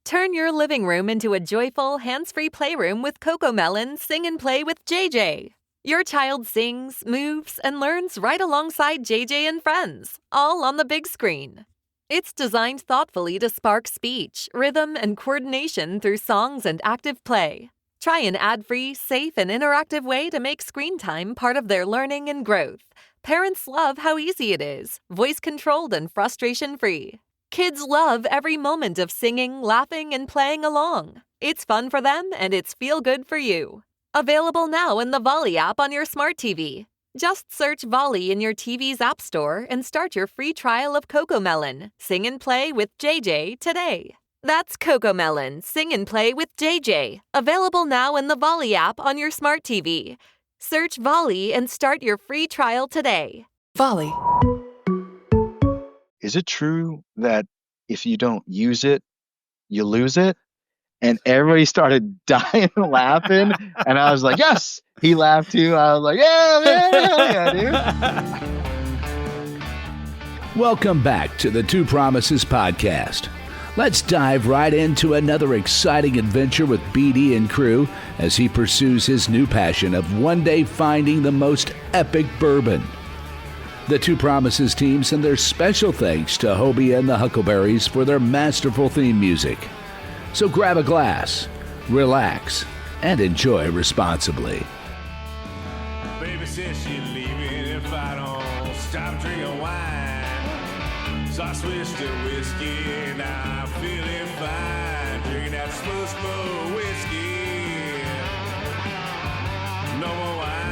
Turn your living room into a joyful, hands-free playroom with CoComelon Sing and Play with JJ. Your child sings, moves, and learns right alongside JJ and friends, all on the big screen. It's designed thoughtfully to spark speech, rhythm, and coordination through songs and active play. Try an ad-free, safe, and interactive way to make screen time part of their learning and growth. Parents love how easy it is, voice-controlled and frustration-free. Kids love every moment of singing, laughing, and playing along. It's fun for them, and it's feel-good for you. Available now in the Volley app on your smart TV. Just search Volley in your TV's app store and start your free trial of CoComelon Sing and Play with JJ today. That's CoComelon Sing and Play with JJ. Available now in the Volley app on your smart TV. Search Volley and start your free trial today. Volley. Is it true that if you don't use it, you lose it? And everybody started dying laughing. And I was like, yes. He laughed too. I was like, yeah, dude. Welcome back to the Two Promises podcast. Let's dive right into another exciting adventure with BD and crew as he pursues his new passion of one day finding the most epic bourbon. The Two Promises team send their special thanks to Hobie and the Huckleberries for their masterful theme music. So grab a glass, relax, and enjoy responsibly. Baby says she's leaving if I don't stop drinking wine. So I switched to whiskey, now I'm feeling fine. Drinking that smooth whiskey. No more wine.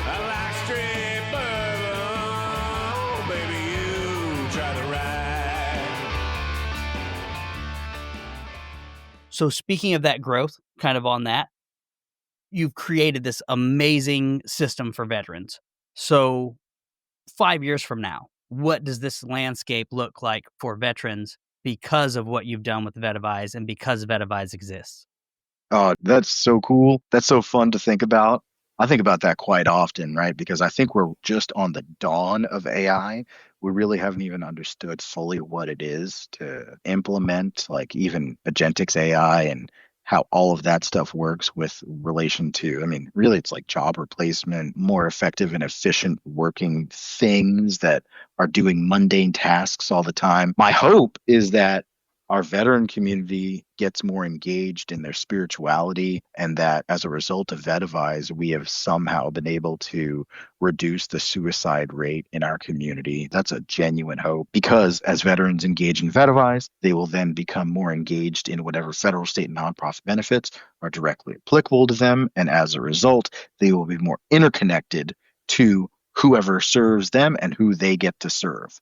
I like straight bourbon. Baby, you try the ride. So speaking of that growth, kind of on that, you've created this amazing system for veterans. So 5 years from now, what does this landscape look like for veterans because of what you've done with Vetivize and because Vetivize exists? Oh, that's so cool. That's so fun to think about. I think about that quite often, right? Because I think we're just on the dawn of AI. We really haven't even understood fully what it is to implement, like even Agentic AI and how all of that stuff works with relation to, I mean, really it's like job replacement, more effective and efficient working things that are doing mundane tasks all the time. My hope is that our veteran community gets more engaged in their spirituality, and that as a result of Vetivize, we have somehow been able to reduce the suicide rate in our community. That's a genuine hope, because as veterans engage in Vetivize, they will then become more engaged in whatever federal, state, and nonprofit benefits are directly applicable to them. And as a result, they will be more interconnected to whoever serves them and who they get to serve.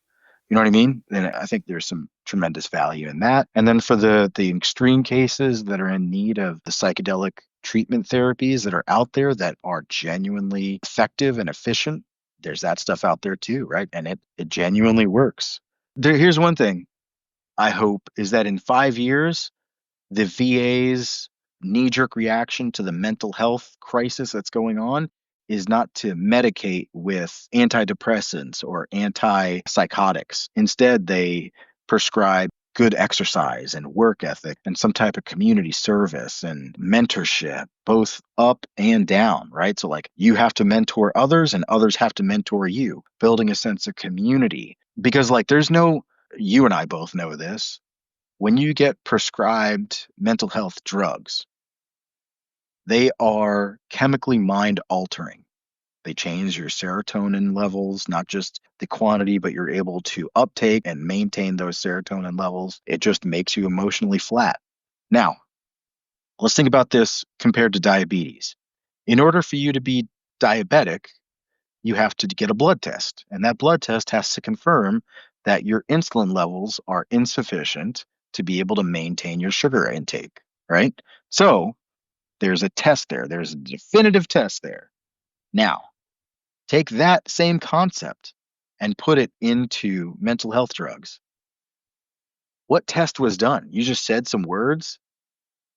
You know what I mean? And I think there's some tremendous value in that. And then for the extreme cases that are in need of the psychedelic treatment therapies that are out there that are genuinely effective and efficient, there's that stuff out there too, right? And it genuinely works. Here's one thing I hope is that in 5 years, the VA's knee-jerk reaction to the mental health crisis that's going on is not to medicate with antidepressants or antipsychotics. Instead, they prescribe good exercise and work ethic and some type of community service and mentorship, both up and down, right? So like you have to mentor others and others have to mentor you, building a sense of community. Because like you and I both know this, when you get prescribed mental health drugs, they are chemically mind altering. They change your serotonin levels, not just the quantity, but you're able to uptake and maintain those serotonin levels. It just makes you emotionally flat. Now, let's think about this compared to diabetes. In order for you to be diabetic, you have to get a blood test. And that blood test has to confirm that your insulin levels are insufficient to be able to maintain your sugar intake, right? So there's a test there. There's a definitive test there. Now, take that same concept and put it into mental health drugs. What test was done? You just said some words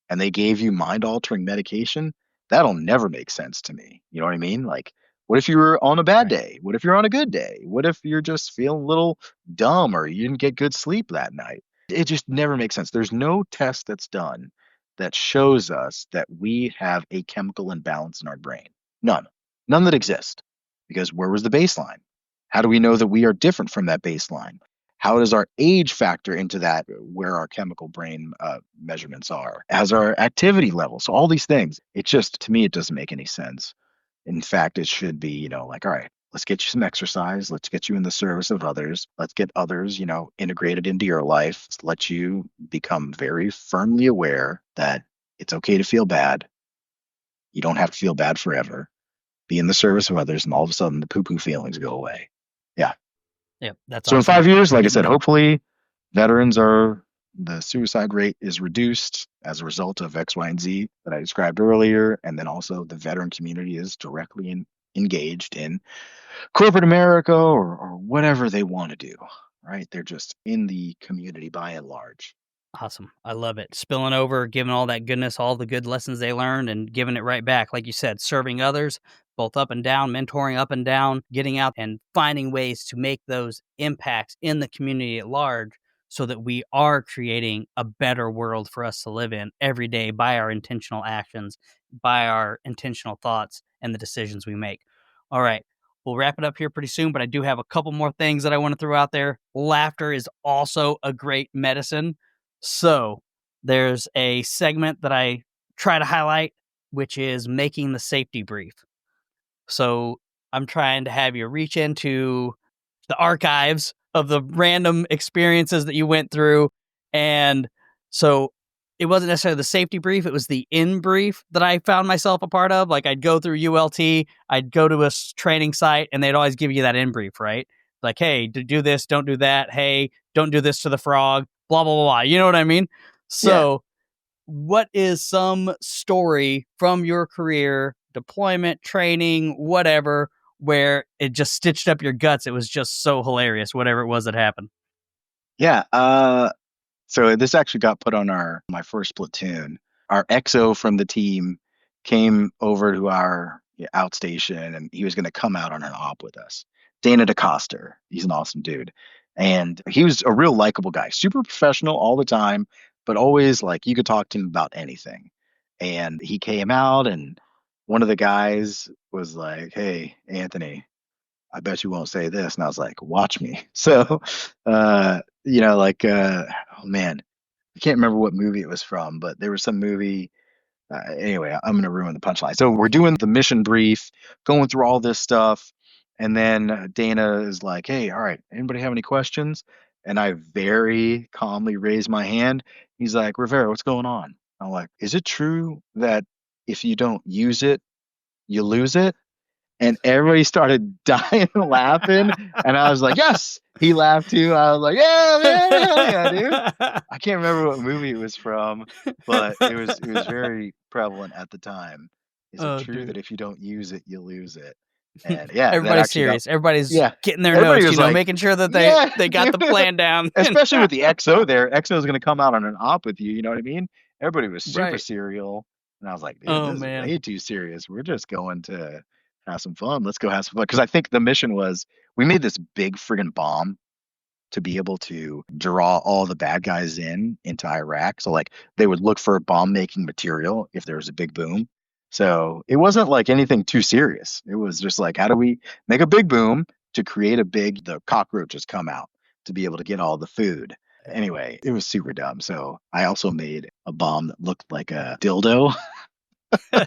and they gave you mind-altering medication? That'll never make sense to me. You know what I mean? Like, What if you were on a bad Right. day? What if you're on a good day? What if you're just feeling a little dumb or you didn't get good sleep that night? It just never makes sense. There's no test that's done that shows us that we have a chemical imbalance in our brain. None. None that exist. Because where was the baseline? How do we know that we are different from that baseline? How does our age factor into that, where our chemical brain measurements are? As our activity level? So all these things, it just, to me, it doesn't make any sense. In fact, it should be, like, all right, let's get you some exercise. Let's get you in the service of others. Let's get others, integrated into your life. Let's let you become very firmly aware that it's okay to feel bad. You don't have to feel bad forever. Be in the service of others, and all of a sudden the poo-poo feelings go away. Yeah. Yeah, that's So awesome. in 5 years, like I Getting said, that- hopefully the suicide rate is reduced as a result of X, Y, and Z that I described earlier. And then also the veteran community is directly engaged in corporate America or whatever they want to do, right? They're just in the community by and large. Awesome. I love it. Spilling over, giving all that goodness, all the good lessons they learned, and giving it right back. Like you said, serving others, both up and down, mentoring up and down, getting out and finding ways to make those impacts in the community at large so that we are creating a better world for us to live in every day by our intentional actions, by our intentional thoughts, and the decisions we make. All right. We'll wrap it up here pretty soon, but I do have a couple more things that I want to throw out there. Laughter is also a great medicine. So there's a segment that I try to highlight, which is making the safety brief. So I'm trying to have you reach into the archives of the random experiences that you went through. And so it wasn't necessarily the safety brief, it was the in brief that I found myself a part of. Like I'd go through ULT, I'd go to a training site, and they'd always give you that in brief, right? Like, hey, do this, don't do that. Hey, don't do this to the frog, blah, blah, blah, blah. You know what I mean? So what is some story from your career, deployment, training, whatever, where it just stitched up your guts? It was just so hilarious, whatever it was that happened. Yeah. So this actually got put on my first platoon. Our XO from the team came over to our outstation, and he was going to come out on an op with us. Dana DeCoster, he's an awesome dude, and he was a real likable guy, super professional all the time, but always like you could talk to him about anything. And he came out, and one of the guys was like, "Hey, Anthony, I bet you won't say this." And I was like, "Watch me." So, oh man, I can't remember what movie it was from, but there was some movie. Anyway, I'm going to ruin the punchline. So we're doing the mission brief, going through all this stuff. And then Dana is like, "Hey, all right, anybody have any questions?" And I very calmly raise my hand. He's like, "Rivera, what's going on?" I'm like, "Is it true that if you don't use it, you lose it?" And everybody started dying laughing. And I was like, "Yes." He laughed too. I was like, "Yeah, man, yeah, dude." I can't remember what movie it was from, but it was very prevalent at the time. Is it true that if you don't use it, you lose it? And yeah, that Everybody's actually got, serious. Everybody's yeah. getting their Everybody notes, was like, making sure that yeah, they got the plan down. especially with the XO there. XO is going to come out on an op with you. You know what I mean? Everybody was super Right. serial. And I was like, "Dude, Oh, this is man. way too serious. We're just going to have some fun. Let's go have some fun." Because I think the mission was we made this big friggin' bomb to be able to draw all the bad guys into Iraq. So like they would look for bomb making material if there was a big boom. So it wasn't like anything too serious. It was just like, how do we make a big boom to create the cockroaches come out to be able to get all the food. Anyway, it was super dumb. So I also made a bomb that looked like a dildo. That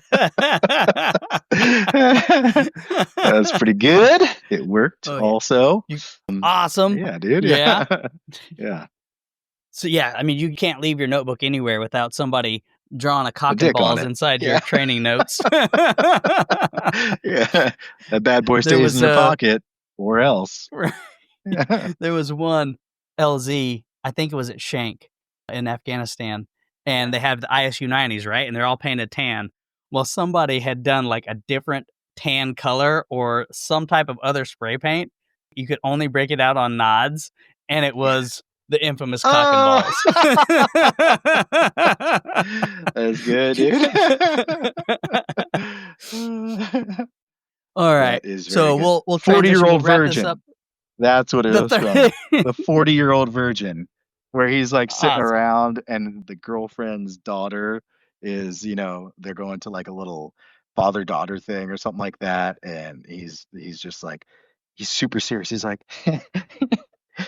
was pretty good. It worked also. Awesome. Yeah, dude. Yeah. Yeah. So yeah, I mean, you can't leave your notebook anywhere without somebody drawing a cock and dick on balls it. inside Yeah. your training notes. Yeah. That bad boy stays in your pocket or else. Yeah. There was one LZ, I think it was at Shank in Afghanistan, and they have the ISU 90s, right? And they're all painted tan. Well, somebody had done like a different tan color or some type of other spray paint. You could only break it out on nods, and it was the infamous cock and balls. That's good, dude. All right. That is very So good. we'll transition. 40-year-old We'll wrap this up. virgin. That's what it The was from. third. The 40-year-old virgin, where he's like sitting Awesome. around and the girlfriend's daughter is, they're going to like a little father-daughter thing or something like that. And he's just like, he's super serious. He's like,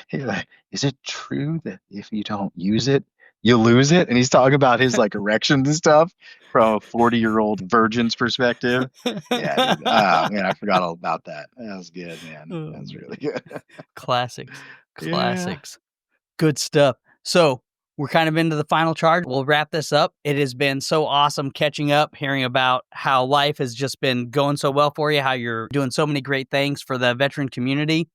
he's like, is it true that if you don't use it, you lose it? And he's talking about his like erections and stuff from a 40-year-old virgin's perspective. Yeah, dude. Ah, man, I forgot all about that. That was good, man. Oh, That was man. really good. Classics. Yeah. Classics. Good stuff. So we're kind of into the final charge. We'll wrap this up. It has been so awesome catching up, hearing about how life has just been going so well for you, how you're doing so many great things for the veteran community.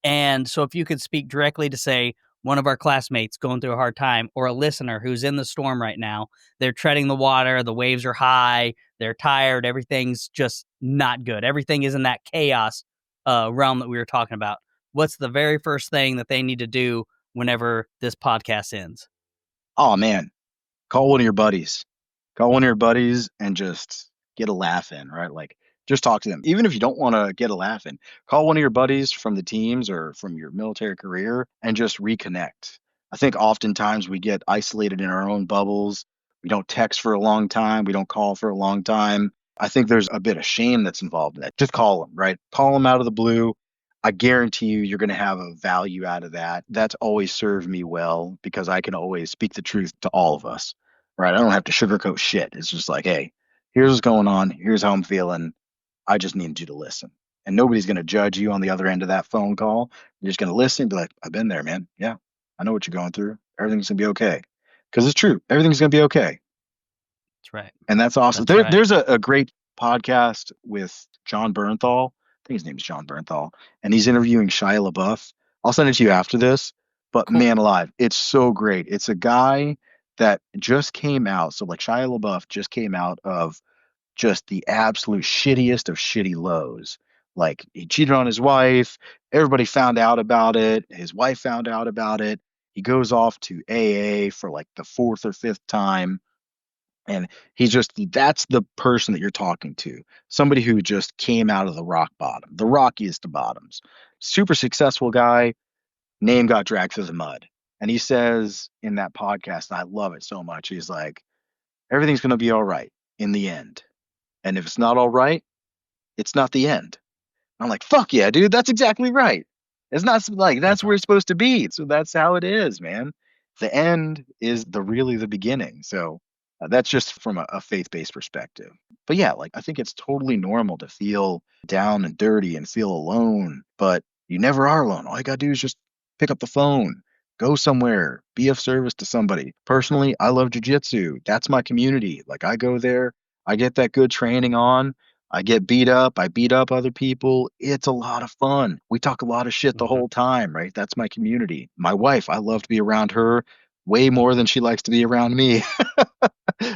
And so if you could speak directly to, say, one of our classmates going through a hard time, or a listener who's in the storm right now, they're treading the water, the waves are high, they're tired, everything's just not good. Everything is in that chaos realm that we were talking about. What's the very first thing that they need to do whenever this podcast ends? Oh man, call one of your buddies. Call one of your buddies and just get a laugh in, right? Like just talk to them. Even if you don't want to get a laugh in, call one of your buddies from the teams or from your military career and just reconnect. I think oftentimes we get isolated in our own bubbles. We don't text for a long time. We don't call for a long time. I think there's a bit of shame that's involved in that. Just call them, right? Call them out of the blue. I guarantee you're going to have a value out of that. That's always served me well because I can always speak the truth to all of us, right? I don't have to sugarcoat shit. It's just like, hey, here's what's going on. Here's how I'm feeling. I just need you to listen. And nobody's going to judge you on the other end of that phone call. You're just going to listen and be like, I've been there, man. Yeah, I know what you're going through. Everything's going to be okay. Because it's true. Everything's going to be okay. That's right. And that's awesome. That's right. There's a great podcast with Jon Bernthal. I think his name is Jon Bernthal. And he's interviewing Shia LaBeouf. I'll send it to you after this. But Cool. man alive, it's so great. It's a guy that just came out. So like Shia LaBeouf just came out of just the absolute shittiest of shitty lows. Like he cheated on his wife. Everybody found out about it. His wife found out about it. He goes off to AA for like the fourth or fifth time. And that's the person that you're talking to. Somebody who just came out of the rock bottom, the rockiest of bottoms. Super successful guy, name got dragged through the mud. And he says in that podcast, and I love it so much, he's like, everything's going to be all right in the end. And if it's not all right, it's not the end. I'm like, fuck yeah, dude, that's exactly right. It's not like that's where it's supposed to be. So that's how it is, man. The end is really the beginning. So that's just from a faith-based perspective. But yeah, like I think it's totally normal to feel down and dirty and feel alone, but you never are alone. All you gotta do is just pick up the phone, go somewhere, be of service to somebody. Personally, I love jiu-jitsu. That's my community. Like I go there, I get that good training on. I get beat up. I beat up other people. It's a lot of fun. We talk a lot of shit the whole time, right? That's my community. My wife, I love to be around her way more than she likes to be around me.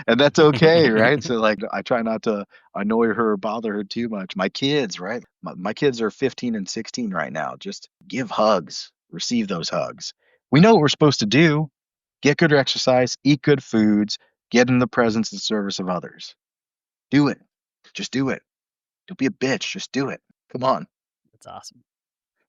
And that's okay, right? So like I try not to annoy her or bother her too much. My kids, right? My kids are 15 and 16 right now. Just give hugs, receive those hugs. We know what we're supposed to do. Get good exercise, eat good foods, get in the presence and service of others. Do it. Just do it. Don't be a bitch. Just do it. Come on. That's awesome.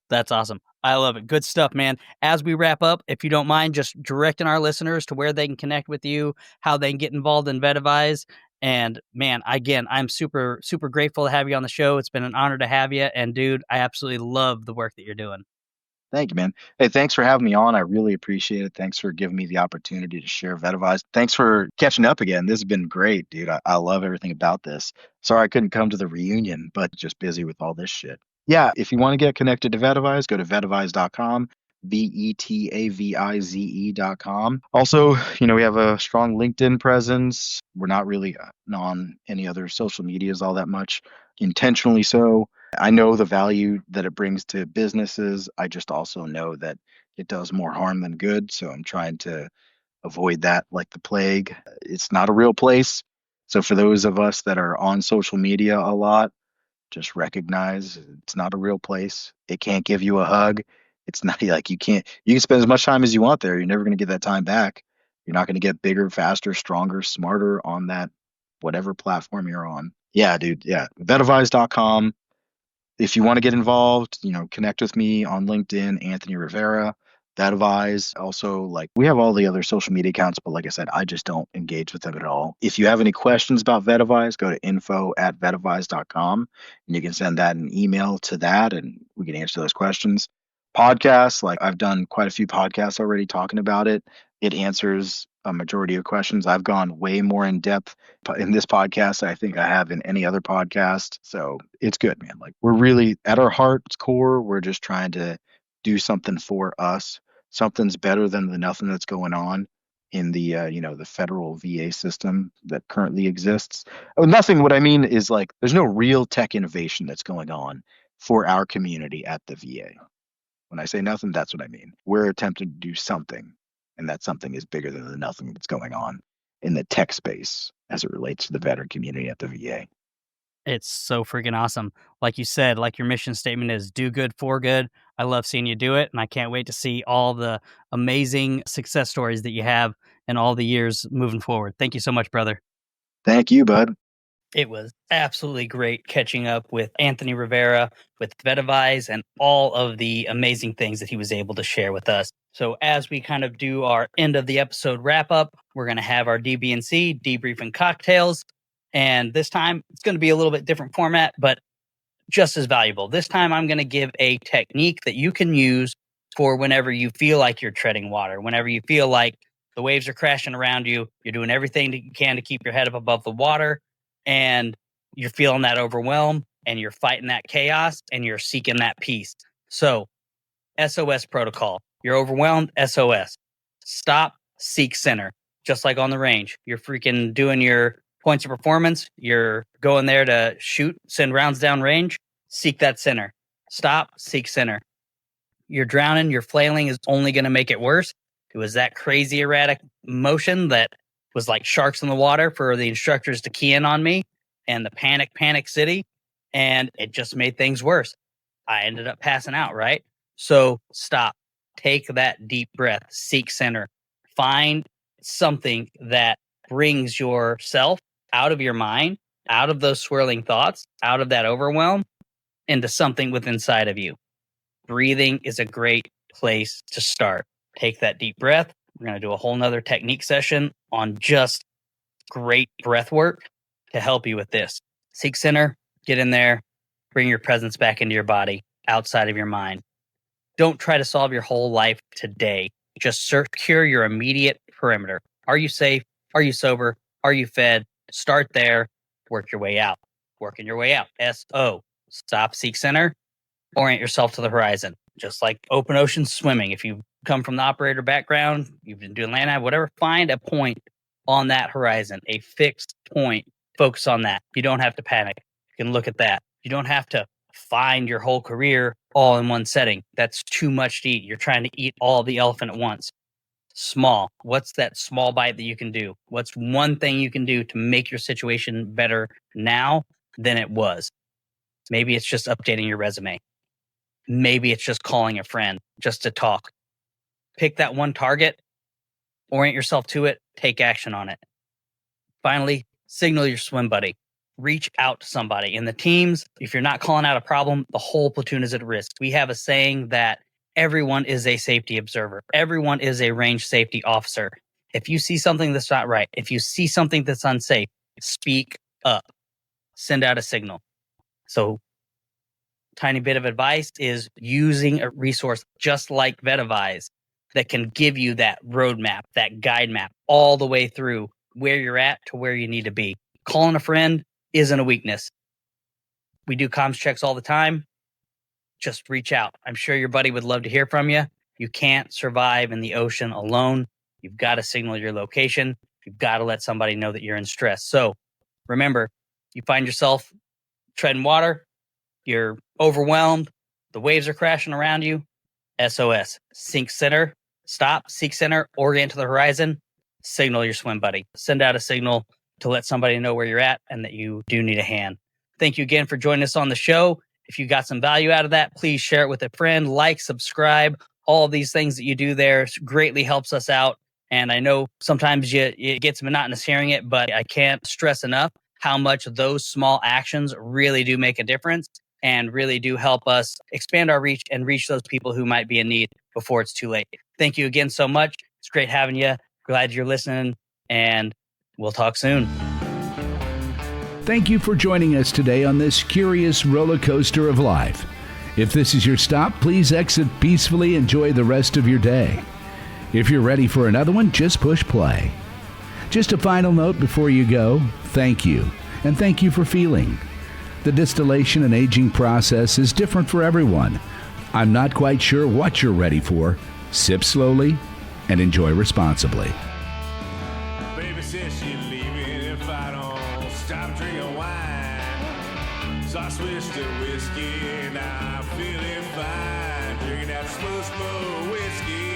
That's awesome. I love it. Good stuff, man. As we wrap up, if you don't mind just directing our listeners to where they can connect with you, how they can get involved in Vetivize. And man, again, I'm super, super grateful to have you on the show. It's been an honor to have you. And dude, I absolutely love the work that you're doing. Thank you, man. Hey, thanks for having me on. I really appreciate it. Thanks for giving me the opportunity to share Vetivize. Thanks for catching up again. This has been great, dude. I love everything about this. Sorry I couldn't come to the reunion, but just busy with all this shit. Yeah, if you want to get connected to Vetivize, go to vetivize.com, VETAVIZE.com. Also, we have a strong LinkedIn presence. We're not really on any other social medias all that much, intentionally so. I know the value that it brings to businesses. I just also know that it does more harm than good. So I'm trying to avoid that like the plague. It's not a real place. So for those of us that are on social media a lot, just recognize it's not a real place. It can't give you a hug. It's not like you can spend as much time as you want there. You're never going to get that time back. You're not going to get bigger, faster, stronger, smarter on that whatever platform you're on. Yeah, dude. Yeah. Vetivize.com. If you want to get involved, connect with me on LinkedIn, Anthony Rivera. Vetivize. Also, like, we have all the other social media accounts, but like I said, I just don't engage with them at all. If you have any questions about Vetivize, go to info@vetivize.com and you can send that an email to that and we can answer those questions. Podcasts, like, I've done quite a few podcasts already talking about it. It answers a majority of questions. I've gone way more in depth in this podcast I think I have in any other podcast. So it's good, man. Like, we're really at our heart's core, we're just trying to do something for us. Something's better than the nothing that's going on in the the federal VA system that currently exists. Oh, nothing. What I mean is, like, there's no real tech innovation that's going on for our community at the VA. When I say nothing, that's what I mean. We're attempting to do something, and that something is bigger than the nothing that's going on in the tech space as it relates to the veteran community at the VA. It's so freaking awesome. Like you said, like your mission statement is do good for good. I love seeing you do it, and I can't wait to see all the amazing success stories that you have and all the years moving forward. Thank you so much, brother. Thank you, bud. It was absolutely great catching up with Anthony Rivera, with Vetivize, and all of the amazing things that he was able to share with us. So as we kind of do our end of the episode wrap up, we're going to have our DB&C debrief and cocktails. And this time it's going to be a little bit different format, but just as valuable. This time I'm going to give a technique that you can use for whenever you feel like you're treading water, whenever you feel like the waves are crashing around you, you're doing everything that you can to keep your head up above the water, and you're feeling that overwhelm, and you're fighting that chaos, and you're seeking that peace. So, SOS Protocol. You're overwhelmed, SOS. Stop, seek, center. Just like on the range. You're freaking doing your points of performance. You're going there to shoot, send rounds down range. Seek that center. Stop, seek, center. You're drowning, you're flailing is only going to make it worse. It was that crazy erratic motion that was like sharks in the water for the instructors to key in on me and the panic city. And it just made things worse. I ended up passing out, right? So stop, take that deep breath, seek center, find something that brings yourself out of your mind, out of those swirling thoughts, out of that overwhelm into something within inside of you. Breathing is a great place to start. Take that deep breath. We're going to do a whole nother technique session on just great breath work to help you with this. Seek center, get in there, bring your presence back into your body, outside of your mind. Don't try to solve your whole life today. Just secure your immediate perimeter. Are you safe? Are you sober? Are you fed? Start there, work your way out. Working your way out. S-O. Stop, seek center, orient yourself to the horizon. Just like open ocean swimming. If you come from the operator background, you've been doing land nav, whatever, find a point on that horizon, a fixed point. Focus on that. You don't have to panic. You can look at that. You don't have to find your whole career all in one setting. That's too much to eat. You're trying to eat all the elephant at once. Small. What's that small bite that you can do? What's one thing you can do to make your situation better now than it was? Maybe it's just updating your resume. Maybe it's just calling a friend just to talk. Pick that one target, orient yourself to it, take action on it. Finally, signal your swim buddy. Reach out to somebody. In the teams, if you're not calling out a problem, the whole platoon is at risk. We have a saying that everyone is a safety observer. Everyone is a range safety officer. If you see something that's not right, if you see something that's unsafe, speak up. Send out a signal. So, tiny bit of advice is using a resource just like Vetivize that can give you that roadmap, that guide map all the way through where you're at to where you need to be. Calling a friend isn't a weakness. We do comms checks all the time. Just reach out. I'm sure your buddy would love to hear from you. You can't survive in the ocean alone. You've got to signal your location. You've got to let somebody know that you're in stress. So remember, you find yourself treading water, you're overwhelmed, the waves are crashing around you, SOS. Sink center, stop, seek center, orient to the horizon, signal your swim buddy. Send out a signal to let somebody know where you're at and that you do need a hand. Thank you again for joining us on the show. If you got some value out of that, please share it with a friend, like, subscribe. All of these things that you do there greatly helps us out. And I know sometimes it gets monotonous hearing it, but I can't stress enough how much those small actions really do make a difference and really do help us expand our reach and reach those people who might be in need before it's too late. Thank you again so much. It's great having you. Glad you're listening, and we'll talk soon. Thank you for joining us today on this curious roller coaster of life. If this is your stop, please exit peacefully. Enjoy the rest of your day. If you're ready for another one, just push play. Just a final note before you go, thank you, and thank you for feeling. The distillation and aging process is different for everyone. I'm not quite sure what you're ready for. Sip slowly and enjoy responsibly. Baby says she's leaving if I don't stop drinking wine. So I switched to whiskey and I'm feeling fine. Drinking that slow whiskey.